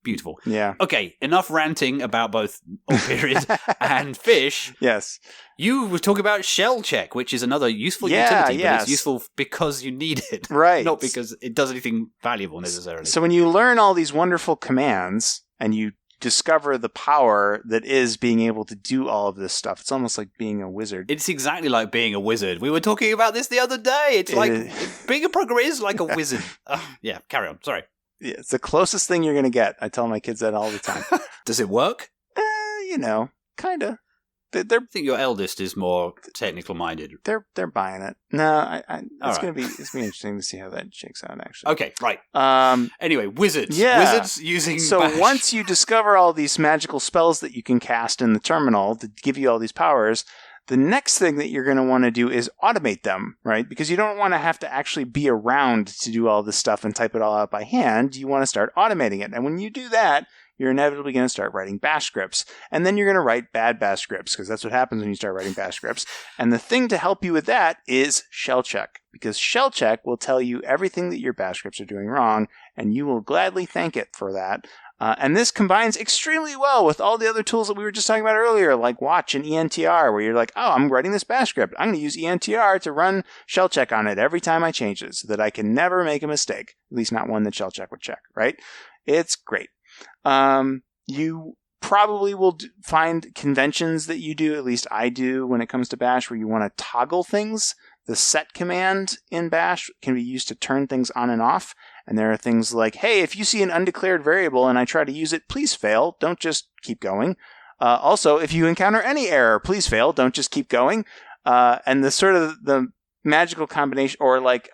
beautiful. Yeah. Okay, enough ranting about both Alt period and fish. Yes. You were talking about shell check, which is another useful utility, but it's useful because you need it. Right. Not because it does anything valuable necessarily. So when you learn all these wonderful commands and you discover the power that is being able to do all of this stuff, it's almost like being a wizard. It's exactly like being a wizard. We were talking about this the other day. It's like being a programmer is like a wizard. Yeah, carry on. Sorry. Yeah, it's the closest thing you're going to get. I tell my kids that all the time. Does it work? Kind of. They're I think your eldest is more technical minded. they're buying it. No, it's right. gonna be interesting to see how that shakes out. Actually, Okay, right. Anyway, wizards. Yeah. Wizards using So Bash. once you discover all these magical spells that you can cast in the terminal that give you all these powers, the next thing that you're going to want to do is automate them, right? Because you don't want to have to actually be around to do all this stuff and type it all out by hand. You want to start automating it. And when you do that, you're inevitably going to start writing bash scripts. And then you're going to write bad bash scripts, because that's what happens when you start writing bash scripts. And the thing to help you with that is shell check, because shell check will tell you everything that your bash scripts are doing wrong, and you will gladly thank it for that. And this combines extremely well with all the other tools that we were just talking about earlier, like Watch and ENTR, where you're like, oh, I'm writing this bash script. I'm going to use ENTR to run shell check on it every time I change it so that I can never make a mistake, at least not one that shell check would check, right? It's great. You probably will find conventions that you do, at least I do when it comes to Bash, where you want to toggle things. The set command in Bash can be used to turn things on and off. And there are things like, hey, if you see an undeclared variable and I try to use it, please fail. Don't just keep going. Also, if you encounter any error, please fail. Don't just keep going. And the sort of the magical combination, or like,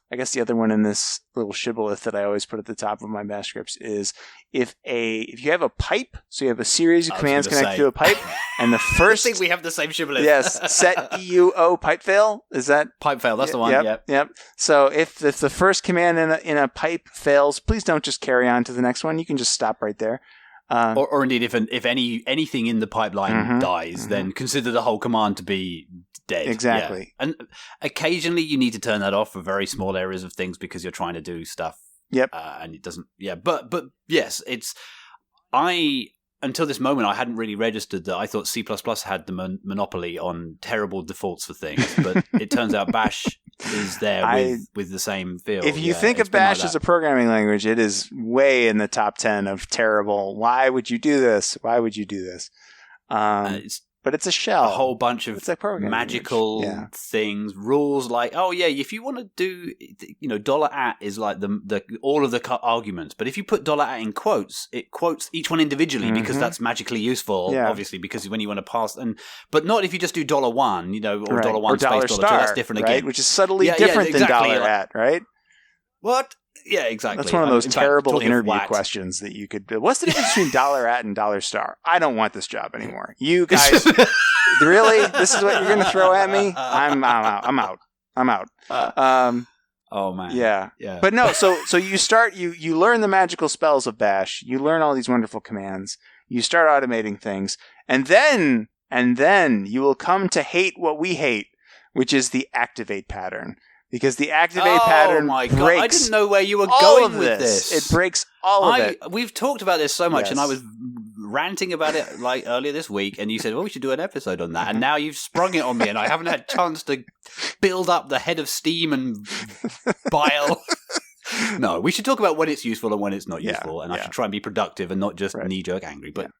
I guess the other one in this little shibboleth that I always put at the top of my bash scripts is if you have a pipe, so you have a series of commands connected to a pipe, and the first... I think we have the same shibboleth. Yes, set EUO pipe fail. Is that... Pipe fail, that's the one, Yep. So if the first command in a pipe fails, please don't just carry on to the next one. You can just stop right there. Or indeed, if anything in the pipeline dies, then consider the whole command to be dead. Exactly. Yeah. And occasionally you need to turn that off for very small areas of things because you're trying to do stuff. Yep. And it doesn't. Yeah. But yes, until this moment, I hadn't really registered that I thought C++ had the monopoly on terrible defaults for things, but it turns out Bash is there with the same feel. If you think of Bash as a programming language, it is way in the top 10 of terrible. Why would you do this? Why would you do this? But it's a shell. A whole bunch of magical things, rules like, oh yeah, if you want to do, $@ is like the all of the arguments. But if you put $@ in quotes, it quotes each one individually because that's magically useful, obviously, because when you want to pass, but not if you just do $1, or $1 or space $2. That's different right? again. Which is subtly different than $@, right? What? Yeah, exactly. That's one of those terrible interview questions that you could do. What's the difference between $@ and $? I don't want this job anymore. You guys, really? This is what you're going to throw at me? I'm out. Oh man. Yeah. But no, so you start, you learn the magical spells of Bash. You learn all these wonderful commands. You start automating things, and then you will come to hate what we hate, which is the activate pattern. Because the activate pattern breaks I didn't know where you were going with this. It breaks all of it. We've talked about this so much, and I was ranting about it like earlier this week, and you said, well, we should do an episode on that. And now you've sprung it on me, and I haven't had a chance to build up the head of steam and bile. No, we should talk about when it's useful and when it's not useful, and I should try and be productive and not just knee-jerk angry. But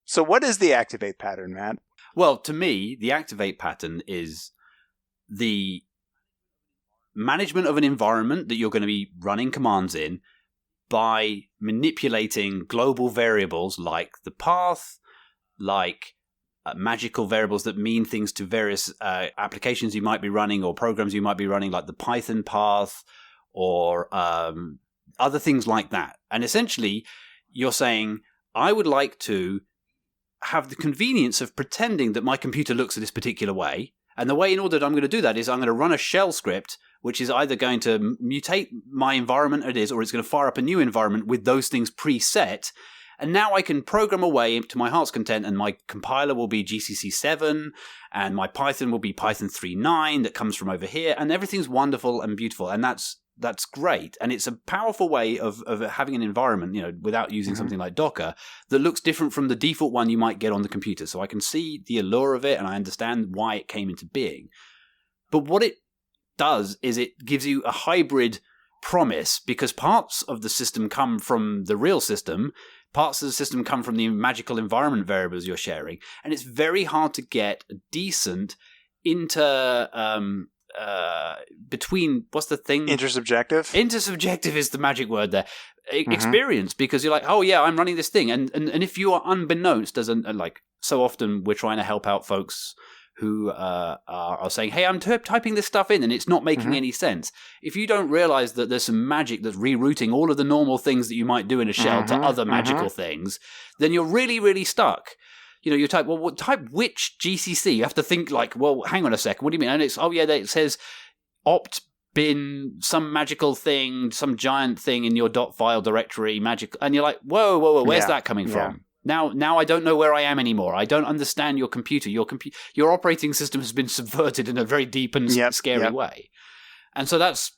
So what is the activate pattern, Matt? Well, to me, the activate pattern is the management of an environment that you're going to be running commands in by manipulating global variables like the path, like magical variables that mean things to various applications you might be running or programs you might be running, like the Python path or other things like that. And essentially, you're saying, I would like to have the convenience of pretending that my computer looks this particular way. And the way in order that I'm going to do that is I'm going to run a shell script, which is either going to mutate my environment it is, or it's going to fire up a new environment with those things preset. And now I can program away to my heart's content, and my compiler will be GCC 7, and my Python will be Python 3.9 that comes from over here, and everything's wonderful and beautiful, and that's great. And it's a powerful way of having an environment, without using something like Docker, that looks different from the default one you might get on the computer. So I can see the allure of it, and I understand why it came into being. But what it does is it gives you a hybrid promise, because parts of the system come from the real system, parts of the system come from the magical environment variables you're sharing, and it's very hard to get a decent between, what's the thing? Intersubjective? Intersubjective is the magic word there. Experience, because you're like, oh yeah, I'm running this thing. And if you are unbeknownst as like so often we're trying to help out folks who are saying, hey, I'm typing this stuff in and it's not making any sense. If you don't realize that there's some magic that's rerouting all of the normal things that you might do in a shell to other magical things, then you're really, really stuck. You type, type which GCC. You have to think like, well, hang on a second. What do you mean? And it's, it says opt bin, some magical thing, some giant thing in your .file directory, magic. And you're like, whoa, where's that coming from? Now I don't know where I am anymore. I don't understand your computer. Your operating system has been subverted in a very deep and scary way. And so that's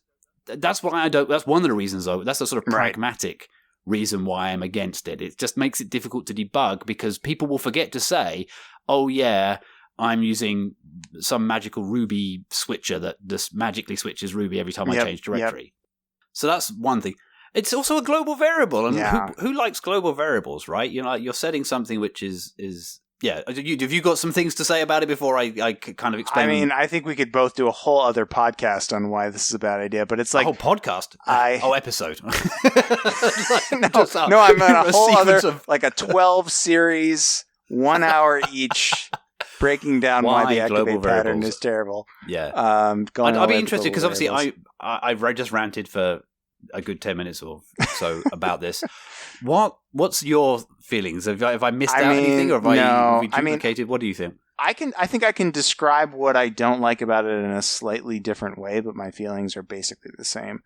why I don't. That's one of the reasons, though. That's a sort of pragmatic reason why I'm against it. It just makes it difficult to debug because people will forget to say, "Oh yeah, I'm using some magical Ruby switcher that just magically switches Ruby every time I change directory." So that's one thing. It's also a global variable, and who likes global variables, right? You're setting something which is Have you got some things to say about it before I kind of explain? I mean, I think we could both do a whole other podcast on why this is a bad idea, but it's like a whole podcast, episode. No, I'm on a whole other like a 12 series, 1 hour each. Breaking down why the activate pattern is terrible. Yeah, I'd be interested because obviously I've just ranted for a good 10 minutes or so about this. What's your feelings? Have I missed out anything, or have I duplicated? What do you think? I think I can describe what I don't like about it in a slightly different way, but my feelings are basically the same.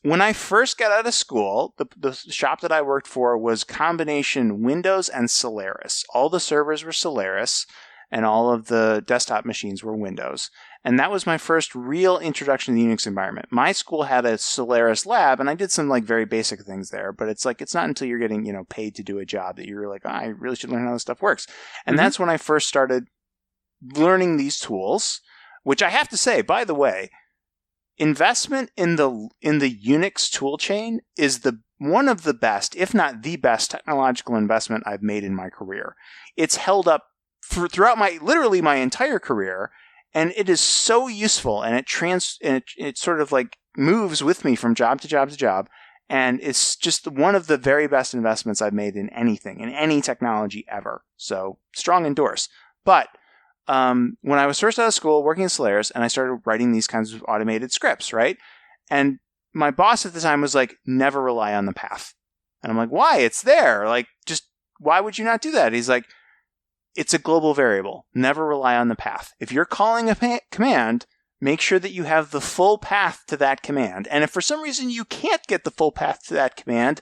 When I first got out of school, the shop that I worked for was combination Windows and Solaris. All the servers were Solaris, and all of the desktop machines were Windows. And that was my first real introduction to the Unix environment. My school had a Solaris lab, and I did some like very basic things there. But it's not until you're getting paid to do a job that you're like, I really should learn how this stuff works. And that's when I first started learning these tools. Which I have to say, by the way, investment in the Unix tool chain is one of the best, if not the best, technological investment I've made in my career. It's held up throughout literally my entire career. And it is so useful, and it sort of like moves with me from job to job to job, and it's just one of the very best investments I've made in anything, in any technology ever. So strong endorse. But when I was first out of school working in Solaris, and I started writing these kinds of automated scripts, right? And my boss at the time was like, "Never rely on the path," and I'm like, "Why? It's there. Like, just why would you not do that?" He's like, "It's a global variable. Never rely on the path. If you're calling a command, make sure that you have the full path to that command. And if for some reason you can't get the full path to that command,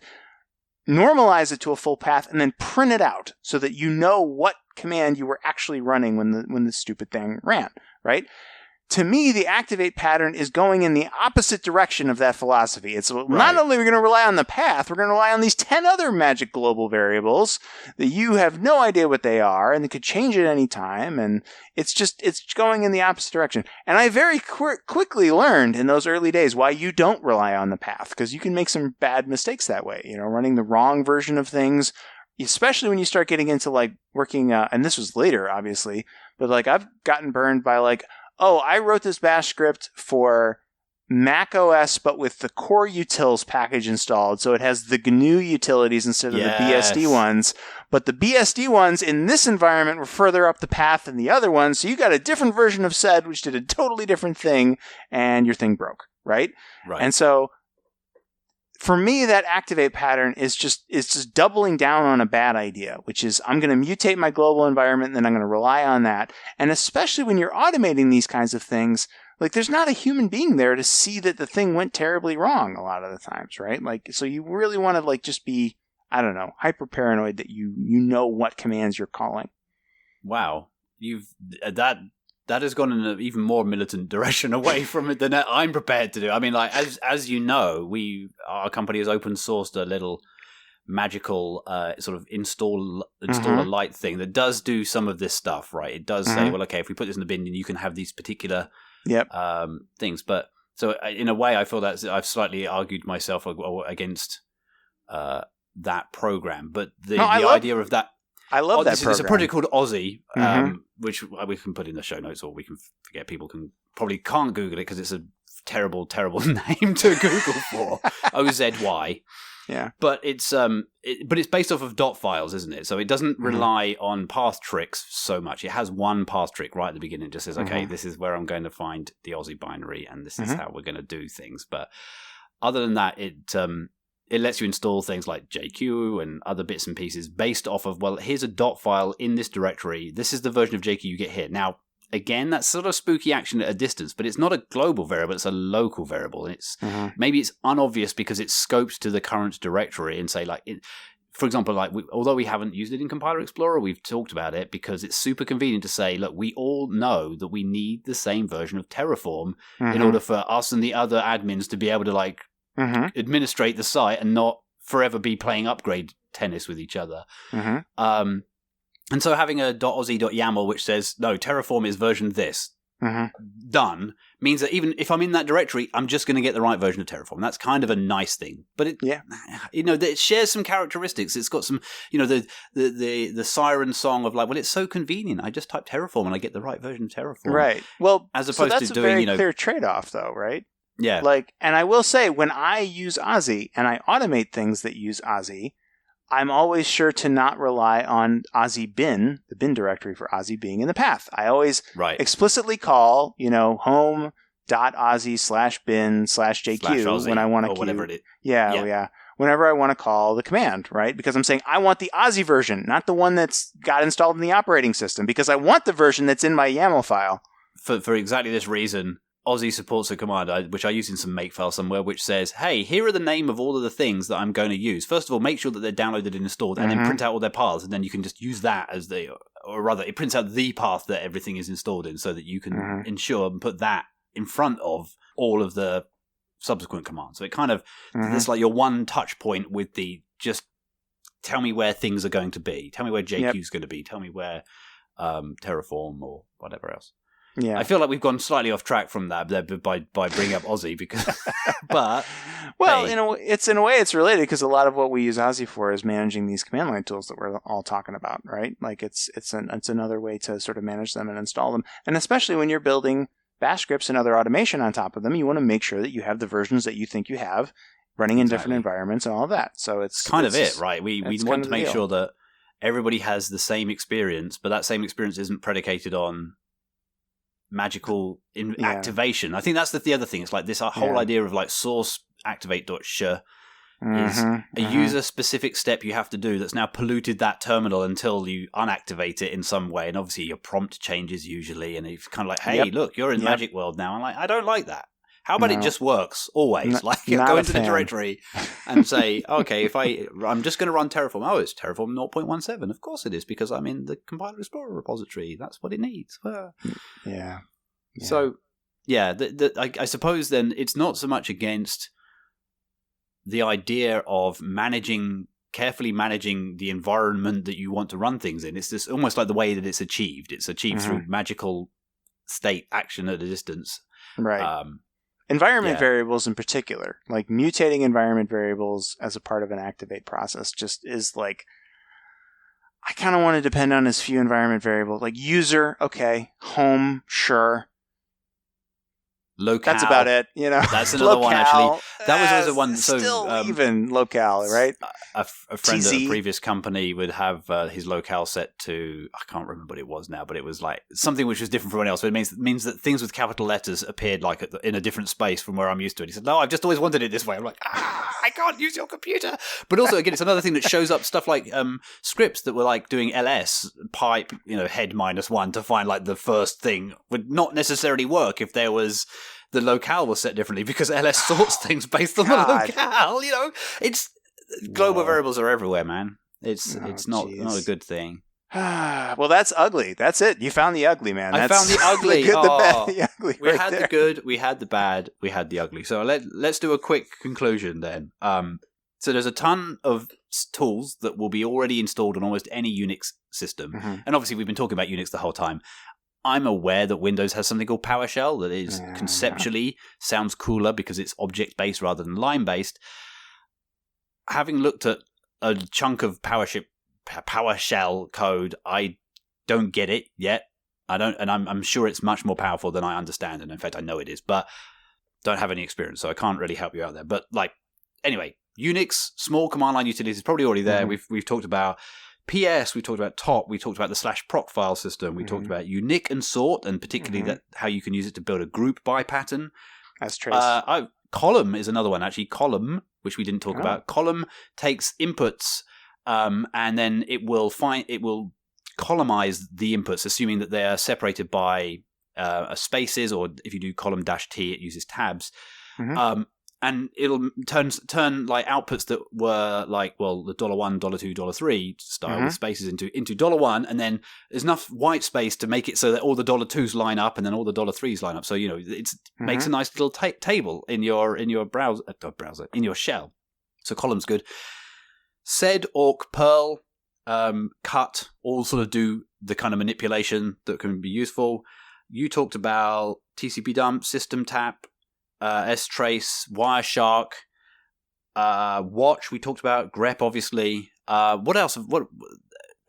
normalize it to a full path and then print it out so that you know what command you were actually running when the stupid thing ran," right? To me, the activate pattern is going in the opposite direction of that philosophy. It's not only are we going to rely on the path, we're going to rely on these 10 other magic global variables that you have no idea what they are, and they could change at any time, and it's going in the opposite direction. And I very quickly learned in those early days why you don't rely on the path, because you can make some bad mistakes that way, running the wrong version of things, especially when you start getting into like working, and this was later, obviously, but like I've gotten burned by like, oh, I wrote this bash script for Mac OS, but with the core utils package installed. So it has the GNU utilities instead of the BSD ones. But the BSD ones in this environment were further up the path than the other ones. So you got a different version of sed, which did a totally different thing, and your thing broke, right? And so for me, that activate pattern is just doubling down on a bad idea, which is I'm going to mutate my global environment and then I'm going to rely on that. And especially when you're automating these kinds of things, like there's not a human being there to see that the thing went terribly wrong a lot of the times, right? Like, so you really want to like just be, I don't know, hyper paranoid that you know what commands you're calling. Wow. That has gone in an even more militant direction away from it than I'm prepared to do. I mean, like as you know, our company has open sourced a little magical sort of installer light thing that does do some of this stuff, right? It does say, well, okay, if we put this in the bin, then you can have these particular things. But so in a way, I feel that I've slightly argued myself against that program. But the idea of that. I love that program. There's a project called Aussie, which we can put in the show notes, or we can forget. People can't Google it because it's a terrible, terrible name to Google for. OZY. Yeah. But it's based off of dot files, isn't it? So it doesn't rely on path tricks so much. It has one path trick right at the beginning. It just says, okay, this is where I'm going to find the Aussie binary, and this is how we're going to do things. But other than that, it lets you install things like JQ and other bits and pieces based off of, well, here's a dot file in this directory. This is the version of JQ you get here. Now, again, that's sort of spooky action at a distance, but it's not a global variable, it's a local variable. And it's maybe it's unobvious because it's scoped to the current directory and say, like, for example, like although we haven't used it in Compiler Explorer, we've talked about it because it's super convenient to say, look, we all know that we need the same version of Terraform in order for us and the other admins to be able to, like, administrate the site and not forever be playing upgrade tennis with each other. And so having a .aussie.yaml which says, no, Terraform is version this, done, means that even if I'm in that directory, I'm just going to get the right version of Terraform. That's kind of a nice thing. But it shares some characteristics. It's got some, the siren song of like, well, it's so convenient. I just type Terraform and I get the right version of Terraform. Right. Well, as opposed that's to doing, a very clear trade-off though, right? Yeah. Like, and I will say, when I use Aussie and I automate things that use Aussie, I'm always sure to not rely on Aussie bin, the bin directory for Aussie being in the path. I always explicitly call, home.aussie/bin/JQ when I want to queue. Whatever it is. Yeah. Whenever I want to call the command, right? Because I'm saying I want the Aussie version, not the one that's got installed in the operating system, because I want the version that's in my YAML file. For exactly this reason, Aussie supports a command, which I use in some makefile somewhere, which says, hey, here are the name of all of the things that I'm going to use. First of all, make sure that they're downloaded and installed, and then print out all their paths, and then you can just use that as or rather, it prints out the path that everything is installed in so that you can ensure and put that in front of all of the subsequent commands. So it kind of, it's like your one touch point with the, just tell me where things are going to be. Tell me where JQ is going to be. Tell me where Terraform or whatever else. Yeah, I feel like we've gone slightly off track from that by bringing up Aussie because, but well, in a way it's related because a lot of what we use Aussie for is managing these command line tools that we're all talking about, right? Like it's another way to sort of manage them and install them, and especially when you're building Bash scripts and other automation on top of them, you want to make sure that you have the versions that you think you have running in different environments and all of that. So it's kind of it, right? We want to make sure that everybody has the same experience, but that same experience isn't predicated on magical activation. I think that's the other thing. It's like this whole idea of like source activate.sh is a user specific step you have to do that's now polluted that terminal until you unactivate it in some way. And obviously your prompt changes usually, and it's kind of like, hey, look, you're in Magic World now. I'm like, I don't like that. How about it just works always? Like, go into the directory and say, okay, I'm just going to run Terraform. Oh, it's Terraform 0.17. Of course it is, because I'm in the Compiler Explorer repository. That's what it needs. Yeah. So, I suppose then it's not so much against the idea of carefully managing the environment that you want to run things in. It's just almost like the way that it's achieved. It's achieved through magical state action at a distance. Right. Environment variables in particular, like mutating environment variables as a part of an activate process just is like, I kind of want to depend on as few environment variables, like user, okay, home, sure. Locale. That's about it, That's another one, actually. That was also one. So, still even locale, right? A friend at a previous company would have his locale set to, I can't remember what it was now, but it was like something which was different from everyone else. So it means that things with capital letters appeared like in a different space from where I'm used to it. He said, no, I've just always wanted it this way. I'm like, I can't use your computer. But also, again, it's another thing that shows up stuff like scripts that were like doing ls pipe, head -1 to find like the first thing would not necessarily work if there was the locale was set differently, because ls sorts things based on the locale. It's global variables are everywhere, man. It's not a good thing. Well, that's ugly. That's it. You found the ugly, man. I found the ugly. The good, the bad, the ugly. We had the good, we had the bad, we had the ugly. So let's do a quick conclusion then. So there's a ton of tools that will be already installed on almost any Unix system. And obviously we've been talking about Unix the whole time. I'm aware that Windows has something called PowerShell that is conceptually sounds cooler because it's object-based rather than line-based. Having looked at a chunk of PowerShell code, I don't get it yet. I'm sure it's much more powerful than I understand, and in fact I know it is, but don't have any experience, so I can't really help you out there. But anyway, Unix, small command line utilities is probably already there. We've talked about PS, we talked about top, we talked about the /proc file system, we talked about unique and sort, and particularly that how you can use it to build a group by pattern. As trace. Column is another one, actually. Column, which we didn't talk about. Column takes inputs, and then it will columnize the inputs, assuming that they are separated by spaces, or if you do column -t, it uses tabs. And it'll turn like outputs that were like, well, the $1, $2, $3 style with spaces into $1, and then there's enough white space to make it so that all the $2s line up, and then all the $3s line up. So it makes a nice little table in your browser in your shell. So column's good. Sed, awk, perl, cut all sort of do the kind of manipulation that can be useful. You talked about TCP dump, system tap. strace, Wireshark, watch. We talked about grep, obviously. What else? What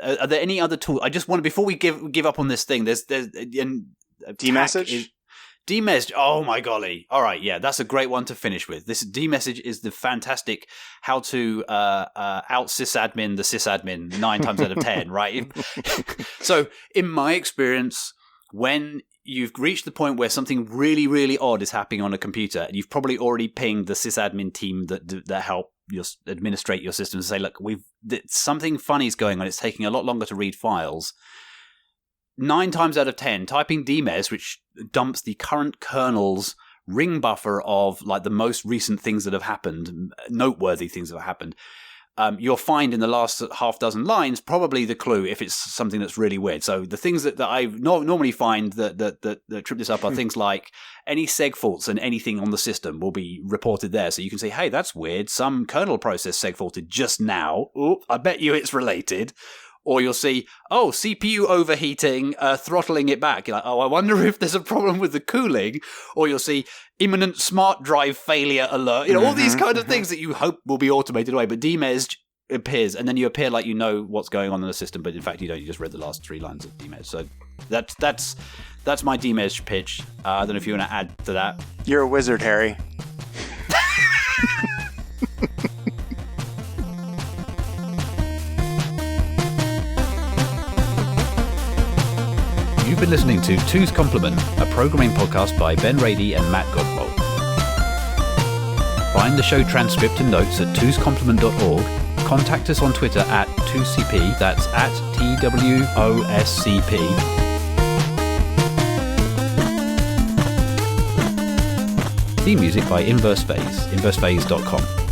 are there any other tools? I just want to, before we give up on this thing. There's dmessage. Dmessage. Oh my golly! All right, yeah, that's a great one to finish with. This dmessage is the fantastic how to out sysadmin the sysadmin 9 times out of 10. Right. So, in my experience, when you've reached the point where something really, really odd is happening on a computer, and you've probably already pinged the sysadmin team that help administrate your system and say, look, something funny is going on. It's taking a lot longer to read files. 9 times out of 10, typing dmes, which dumps the current kernel's ring buffer of like the most recent things that have happened, noteworthy things that have happened, you'll find in the last half dozen lines probably the clue if it's something that's really weird. So the things that I normally find that trip this up are things like any seg faults and anything on the system will be reported there. So you can say, hey, that's weird. Some kernel process seg faulted just now. Oop, I bet you it's related. Or you'll see, oh, CPU overheating, throttling it back. You're like, oh, I wonder if there's a problem with the cooling. Or you'll see imminent smart drive failure alert. All these kind of things that you hope will be automated away. But dmesg appears, and then you appear like you know what's going on in the system, but in fact you don't. You just read the last 3 lines of dmesg. So that's my dmesg pitch. I don't know if you want to add to that. You're a wizard, Harry. You've been listening to Two's Complement, a programming podcast by Ben Rady and Matt Godbold. Find the show transcript and notes at twoscomplement.org. Contact us on Twitter at 2CP, that's at TWOSCP. Theme music by Inverse Phase, inversephase.com.